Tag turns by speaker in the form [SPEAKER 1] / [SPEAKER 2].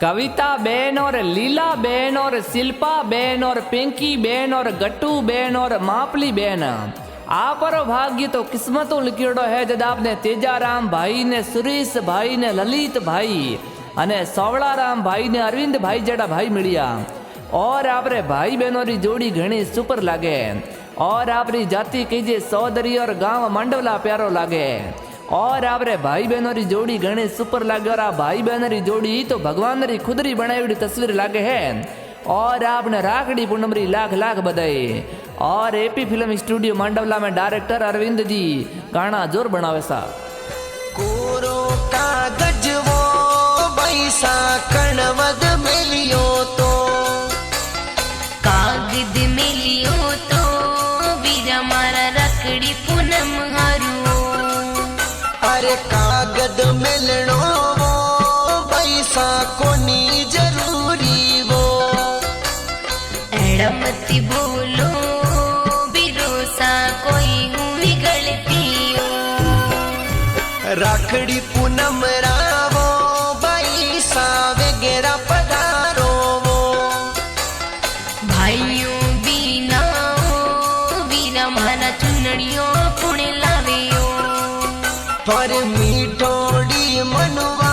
[SPEAKER 1] कविता बहन और लीला बहन और शिल्पा बहन और पिंकी बहन और गट्टू बहन और मापली बहन आपरो भाग्य तो किस्मतों लिखियोड़ो है जब आपने तेजाराम भाई ने सुरेश भाई ने ललित भाई अने सवड़ाराम भाई ने अरविंद भाई जड़ा भाई मिलिया और आपरे भाई बहनों री जोड़ी घणी सुपर लागे और आपरी जाति कीजिए सौदरी और गांव मंडवला प्यारो लागे और आपरे भाई बहनों री जोड़ी घणी सुपर लागे और आ भाई बहन री जोड़ी तो भगवान री खुदरी बनाई तस्वीर लागे है और आपने राखड़ी पूनम री लाख लाख बधाई। और एपी फिल्म स्टूडियो मंडवला में डायरेक्टर अरविंद जी गाना जोर बनावे सा।
[SPEAKER 2] कोरो कागज वो पैसा कणवद मिलियो तो
[SPEAKER 3] कागद मिलियो तो बीरा मारा रखड़ी पूनम हारू।
[SPEAKER 2] अरे कागद मिलनो वो पैसा कोनी जरूरी वो
[SPEAKER 3] एड़मती बोलो बिरोसा कोई हुई गलतियों।
[SPEAKER 2] राखड़ी पूनम रावो पैसा वगैरह पधारो वो
[SPEAKER 3] भाइयों बीना बीरा मारा चुनड़ियों पुणे लावियो।
[SPEAKER 2] पर मीठोड़ी मनवा